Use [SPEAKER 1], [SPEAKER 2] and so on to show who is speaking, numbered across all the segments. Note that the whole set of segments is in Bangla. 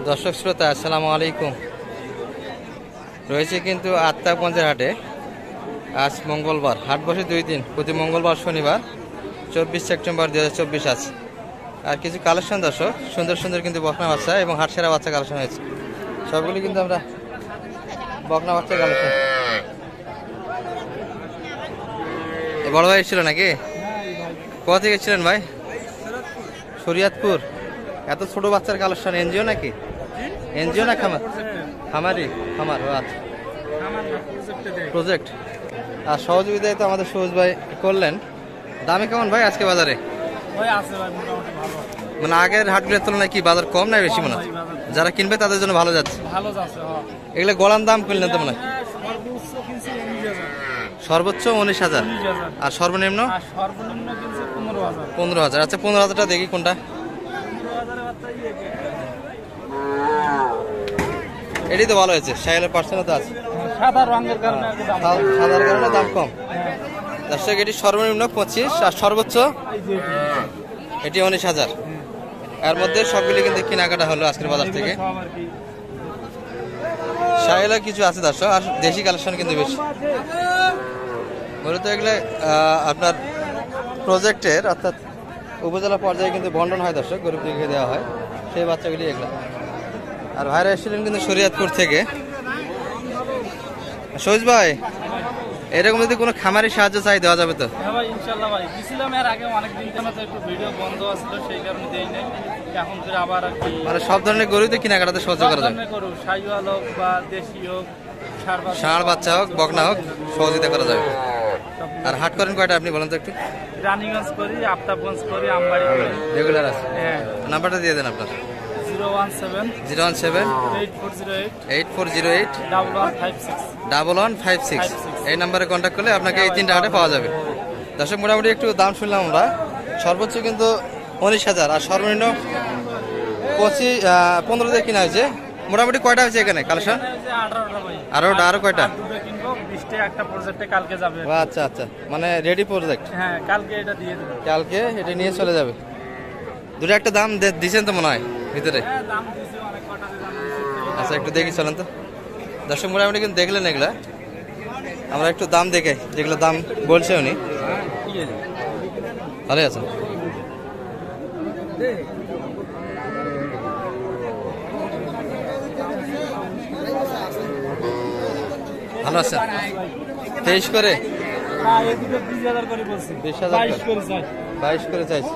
[SPEAKER 1] দর্শক শ্রোতা আসসালামু আলাইকুম। রয়েছে কিন্তু আত্মাগঞ্জের হাটে। আজ মঙ্গলবার, হাট বসে 2 দিন, প্রতি মঙ্গলবার শনিবার 24 সেপ্টেম্বর 2024 আছে। আর কিছু কালেকশন দর্শক, সুন্দর সুন্দর কিন্তু বকনা বাচ্চা এবং হাট সেরা বাচ্চা কালেকশন হয়েছে। সবগুলি কিন্তু আমরা বকনা বাচ্চা কালেকশন। বড় ভাই ছিল নাকি? কোথা থেকে ছিলেন ভাই? শরিয়াতপুর। এত ছোট বাচ্চার কালেকশন এনজিও নাকি? এনজিও না খামার? খামারি খামার। ও আচ্ছা, প্রজেক্ট। আর সহযোগিতায় তো আমাদের সবুজ ভাই করলেন। দামে কেমন ভাই আজকে বাজারে? মানে আগের হাটগুলোর তুলনায় কি বাজার কম না বেশি মনে হয়? যারা কিনবে তাদের জন্য ভালো যাচ্ছে। এগুলো গলার দাম কিনলেন তো মনে হয়? সর্বোচ্চ 19,000 আর সর্বনিম্ন 15,000। আচ্ছা 15,000টা দেখি কোনটা। এটাই তো ভালো হয়েছে, সাইলের পার্সেন্ট তো আছে, সাদার কারণে দাম কম। দর্শক এটি সর্বনিম্ন 25 আর সর্বোচ্চ এটি 19,000। এর মধ্যে সবগুলি কিন্তু কেনাকাটা হলো আজকের বাজার থেকে। সাইলের কিছু আছে দর্শক, আর দেশি কালেকশন কিন্তু বেশি। মূলত এগুলো আপনার প্রজেক্টের অর্থাৎ উপজেলা পর্যায়ে কিন্তু বন্টন হয় দর্শক, গরিবদেরকে দেওয়া হয় সেই বাচ্চাগুলি এগুলো। আর ভাইরা এসেছিলেন কিন্তু শরিয়াতপুর থেকে। সবুজ ভাই, এরকম যদি কোনো খামারি সাহায্য চাই দেওয়া যাবে তো?
[SPEAKER 2] হ্যাঁ ভাই ইনশাআল্লাহ ভাই, দিছিলাম এর আগে অনেক দিন কেন তো একটু ভিডিও বন্ধ ছিল, সেই কারণে দেই নাই। এখন ফিরে আবার আর কি,
[SPEAKER 1] মানে সব ধরনের গরুই তো কেনাকাটাতে সাহায্য করা যাবে।
[SPEAKER 2] গরু শাইওয়াল হোক বা দেশি হোক,
[SPEAKER 1] ষাঁড় বাচ্চা হোক বকনা হোক সহযোগিতা করা যাবে। আর হাট করেন কয়টা আপনি বলেন তো একটু?
[SPEAKER 2] রানিগঞ্জ করি, আফতাবগঞ্জ করি, আমবাড়ি করি,
[SPEAKER 1] রেগুলার আছে।
[SPEAKER 2] হ্যাঁ,
[SPEAKER 1] নাম্বারটা দিয়ে দেন আপনার।
[SPEAKER 2] 017
[SPEAKER 1] 8408 1156। এই নাম্বারে কন্ট্যাক্ট করলে আপনাকে এই 3টা হাটে পাওয়া যাবে। দর্শক মোটামুটি একটু দাম শুনলাম আমরা। সর্বোচ্চ কিন্তু 19,000 আর সর্বনিম্ন 15 দিয়ে কিনা হয়েছে। মোটামুটি কয়টা হয়েছে এখানে কালেকশন? 18টা। আরো কয়টা? আচ্ছা আচ্ছা, মানে রেডি প্রজেক্ট।
[SPEAKER 2] হ্যাঁ, কালকে এটা দিয়ে দেব,
[SPEAKER 1] কালকে এটা নিয়ে চলে যাবে। দুটো একটা দাম দিয়েছেন তো মনে হয় ভিতরে। আচ্ছা একটু দেখি চলেন তো দর্শক। মোটামুটি কিন্তু দেখলেন এগুলা, আমরা একটু দাম দেখে যেগুলো দাম বলছে উনি। ভালো আছেন? ভালো আছেন? 23 করে 22 করে চাইছি।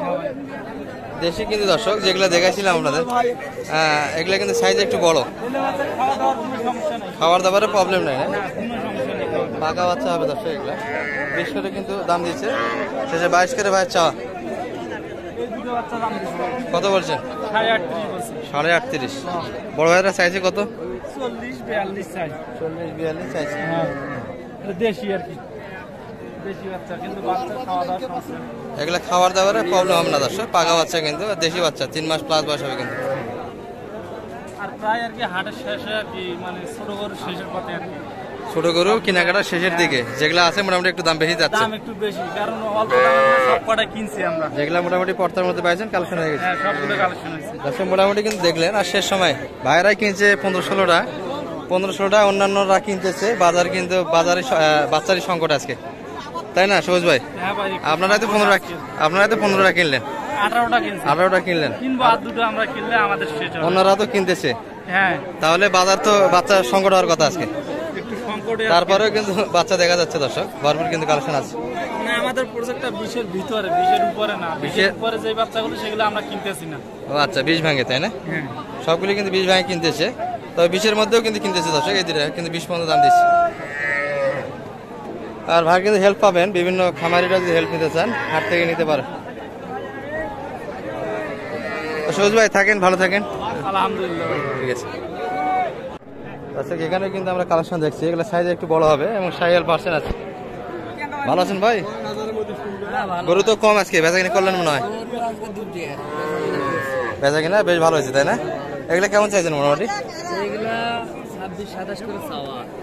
[SPEAKER 1] দেশি কিন্তু দর্শক যেগুলো দেখাইছিলাম আপনাদের, এগুলো কিন্তু সাইজ একটু বড়। খাবার দাবারের প্রবলেম নাই, পাকা বাচ্চা হবে দর্শক। এগুলো 20 করে কিন্তু দাম দিচ্ছে, শেষে 22 করে ভাইয়ের চাওয়া। কত বলছেন? 38.5। বড় ভাইয়েরা চাইছে কত?
[SPEAKER 2] 40-42
[SPEAKER 1] চাইছে।
[SPEAKER 2] দেশি আর কি, দেশি বাচ্চা, কিন্তু বাচ্চা খাওয়া দাওয়া সমস্যা।
[SPEAKER 1] এগুলা খাবার দাবারের প্রবলেম হবে না দর্শক, পাকা বাচ্চা কিন্তু, দেশি বাচ্চা 3 মাস প্লাস বয়স হবে কিন্তু।
[SPEAKER 2] আর প্রায় আর কি হাটের শেষে আর কি, মানে ছোট গরু শেষের পথে আর কি,
[SPEAKER 1] ছোট গরু কেনাকাটা শেষের দিকে যেগুলো আছে মোটামুটি একটু দাম বেশি যাচ্ছে।
[SPEAKER 2] দাম একটু বেশি, কারণ অল্প দামে সব কটা কিনছি আমরা।
[SPEAKER 1] যেগুলো মোটামুটি পর্তার মধ্যে পাইছেন কালেকশন হয়ে গেছে।
[SPEAKER 2] হ্যাঁ, সবগুলো কালেকশন হয়েছে
[SPEAKER 1] দর্শক মোটামুটি কিন্তু দেখলেন। আর শেষ সময় ভাইরাই কিনছে 15-16টা, অন্যান্যরা কিনতেছে। বাজার কিন্তু বাজারে বাচ্চারই সংকট আজকে, তাই না সবুজ ভাই?
[SPEAKER 2] হ্যাঁ ভাই,
[SPEAKER 1] আপনারা তো 15টা কিনলেন, 18টা কিনলেন,
[SPEAKER 2] কিনবো আর দুটো আমরা কিনলে আমাদের শেষ হবে।
[SPEAKER 1] অন্যরা তো কিনতেছে।
[SPEAKER 2] হ্যাঁ,
[SPEAKER 1] তাহলে বাজার তো বাচ্চা সংকট হওয়ার কথা আজকে।
[SPEAKER 2] একটু সংকটে,
[SPEAKER 1] তারপরেও কিন্তু বাচ্চা দেখা যাচ্ছে দর্শক, ভরপুর কিন্তু কালেকশন আছে।
[SPEAKER 2] মানে আমাদের প্রজেক্টটা 20-এর ভিতরে, 20-এর উপরে না, 20-এর উপরে যে বাচ্চাগুলো সেগুলো আমরা কিনতেছি না।
[SPEAKER 1] ও আচ্ছা, 20 ভাঙে তাই না?
[SPEAKER 2] হ্যাঁ,
[SPEAKER 1] সবগুলি কিন্তু 20 ভাঙে কিনতেছে, তবে 20-এর মধ্যেও কিন্তু কিনতেছে দর্শক। এই দুটো কিন্তু 20 পর্যন্ত দাম দিচ্ছে। আর ভাই কিন্তু হেল্প পাবেন, বিভিন্ন খামারিরা যদি হেল্প নিতে চান হাট থেকে নিতে পারে। সবুজ ভাই থাকেন, ভালো থাকেন।
[SPEAKER 2] আলহামদুলিল্লাহ,
[SPEAKER 1] ঠিক আছে। আচ্ছা এখানে কিন্তু আমরা কালেকশন দেখছি, এগুলো সাইজ একটু বড় হবে এবং সাইয়াল পার্সেন্ট আছে। ভালো আছেন ভাই? গরু তো কম আজকে, বেচা কিনা করলেন মনে হয়? বেচা কিনা বেশ ভালো হয়েছে তাই না? এগুলো কেমন চাইছেন মোটামুটি?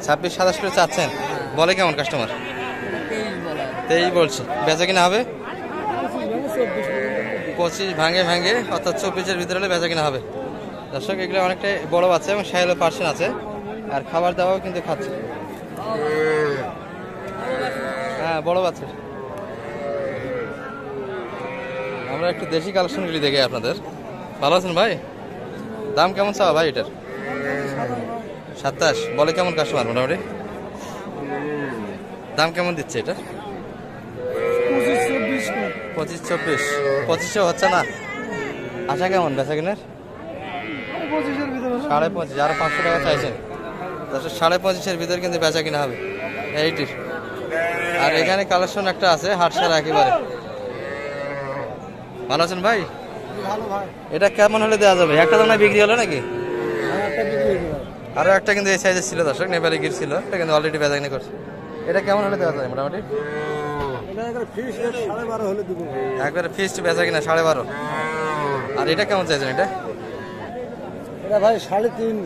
[SPEAKER 1] 26-27 করে চাচ্ছেন। বলে কেমন কাস্টমার? 23 বলছে। বেচা কিনা হবে 25 ভাঙে অর্থাৎ 24-এর ভিতরে হলে বেচা কিনা হবে। দর্শক এগুলো অনেকটাই বড় বাচ্চা এবং শাহিওয়াল পার্সেন্ট আছে, আর খাবার দাবাও কিন্তু খাচ্ছে। হ্যাঁ বড় বাচ্চা। আমরা একটু দেশি কালেকশনগুলি দেখি আপনাদের। ভালো আছেন ভাই? দাম কেমন চাওয়া ভাই এটার? 27 বলে কেমন কাস্টমার মোটামুটি? দাম কেমন দিচ্ছে এটা? 25-24। 2500 হচ্ছে না? আশা কেমন বেচা কিনার? 25.5 আর 500 টাকা চাইছেন। 25.5-এর ভিতরে কিন্তু বেচা কিনা হবে এইটির। আর এখানে কালেকশন একটা আছে হাট সারা একেবারে। ভালো আছেন ভাই? এটা কেমন হলে দেওয়া যাবে? একটা দাম বিক্রি হলো নাকি? আরো একটা কিন্তু এই সাইজের ছিল দর্শক, নেপালি গির ছিল, এটা কিন্তু অলরেডি বেচা কিনা করছে। এটা কেমন হলে দেওয়া যায় মোটামুটি? একবারে ফিক্সড বেচা কিনা 12.5। আর এটা কেমন চাইছেন? এটা
[SPEAKER 3] ভাই 3.5,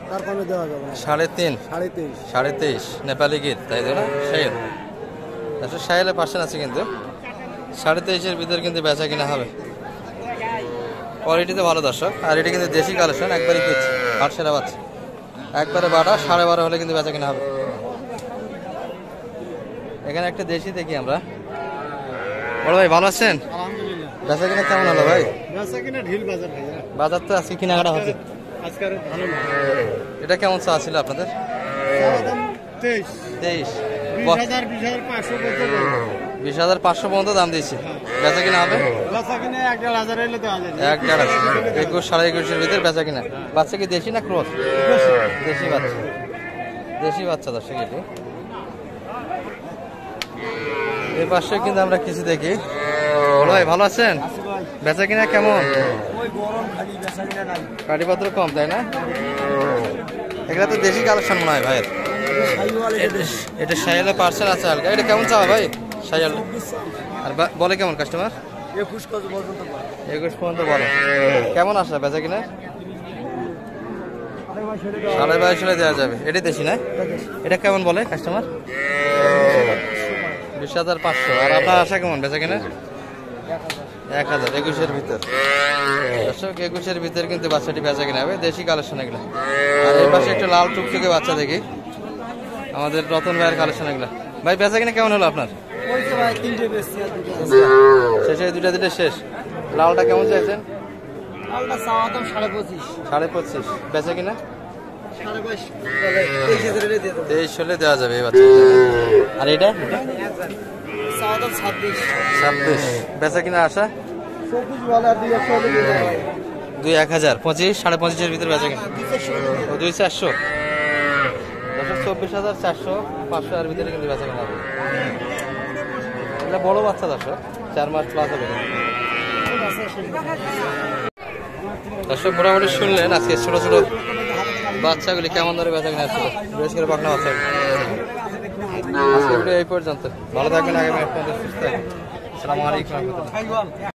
[SPEAKER 3] তারপরে দেওয়া যাবে
[SPEAKER 1] 3.5 23.5 নেপালি গির, তাই তো না? শাহিওয়াল দর্শক, শাহিওয়ালের পার্সেন্ট আছে কিন্তু 23.5-এর ভিতরে কিন্তু বেচা কিনা হবে। কোয়ালিটিতে ভালো দর্শক। আর এটা কিন্তু দেশি কালেকশন, একবারে কিচ্ছে হাট সেরা বাচ্চা, একবারে বাটা 12.5 হলে কিন্তু বেচা কিনা হবে। এখানে একটা দেশি দেখি আমরা। বড় ভাই ভালো আছেন?
[SPEAKER 3] আলহামদুলিল্লাহ।
[SPEAKER 1] বেচা কিনা কেমন হলো ভাই?
[SPEAKER 3] বেচা কিনা ঢিল বাজার ভাই,
[SPEAKER 1] বাজার তো আজকে কেনাকাটা হচ্ছে।
[SPEAKER 3] আজকে আর ভালো না।
[SPEAKER 1] এটা কেমন চা ছিল আপনাদের?
[SPEAKER 3] দাম 23,
[SPEAKER 1] 23
[SPEAKER 3] 20,000, 20,500 কত?
[SPEAKER 1] 20,500 পর্যন্ত দাম দিয়েছে। বেচা কিনা হবে
[SPEAKER 3] বেচা কিনা 1,500 হইলে দেওয়া যাবে।
[SPEAKER 1] 21 21.5-এর ভিতরে বেচা কিনা। বাচ্চা কি দেশি না ক্রস? দেশি বাচ্চা, দেশি বাচ্চা দর্শক। এটি এর পাশে কিন্তু আমরা কিছু দেখি। বড় ভাই ভালো আছেন? বেচা কিনা কেমন?
[SPEAKER 3] ওই গরম খালি, বেচা কিনা নাই।
[SPEAKER 1] কাটিপত্র কম তাই না? এগুলা তো দেশি কালেকশন মনে হয় ভাইয়ের। এটা শাহিওয়ালের পার্সেল আছে হালকা। এটা কেমন চাওয়া ভাই শাহিওয়াল? আর বলে কেমন কাস্টমার?
[SPEAKER 3] 21 কত পর্যন্ত পায়?
[SPEAKER 1] 21 পর্যন্ত বলে। কেমন আসলে বেচা কিনা? 22.5 হলে দেওয়া যাবে। এটা দেশি না? এটা কেমন বলে কাস্টমার? 20,500। আর আপনার আশা কেমন বেচা কিনা? 1,000 21-এর ভিতর। দর্শক 21-এর ভিতর কিন্তু বাচ্চাটি বেচা কিনা হবে, দেশি কালেকশন এগুলো। আর এই পাশে একটা লাল টুকটুকে বাচ্চা দেখি, আমাদের রতন ভাইয়ের কালেকশন এগুলো। ভাই বেচা কিনা কেমন হলো আপনার?
[SPEAKER 3] ওই ভাই 3টে বেচছি আর 2টা
[SPEAKER 1] শেষে 2টা দিলে শেষ। লালটা কেমন চাইছেন?
[SPEAKER 3] আলটা চাওয়া দাম 25.5,
[SPEAKER 1] 25.5 বেচা কিনা
[SPEAKER 3] 22 23 দিয়ে দেব।
[SPEAKER 1] 23 হলে দেওয়া যাবে এই বাচ্চা। আর এটা
[SPEAKER 3] চাওয়া দাম 26,
[SPEAKER 1] 26 বেচা কিনা আশা
[SPEAKER 3] 24 বলে আর 200 হলে দিয়ে দেব।
[SPEAKER 1] 2-1,000 25 25.5-এর ভিতরে বেচা কিনা। ও 2,400 দর্শক, 24,400 500 এর ভিতরে কিন্তু বেচা কিনা হবে। এটা বড় বাচ্চা দর্শক, 4 মাস প্লাস হবে। দর্শক মোটামুটি শুনলেন আজকে ছোট ছোট বাচ্চাগুলি কেমন ধরে বেচা কিনা আসছিল, বিশেষ করে পাখনা বাচ্চা। আজকে ভিডিও এই পর্যন্ত। ভালো থাকবেন, আগামী আপনাদের সুস্থ থাকবেন। আসসালামু আলাইকুম।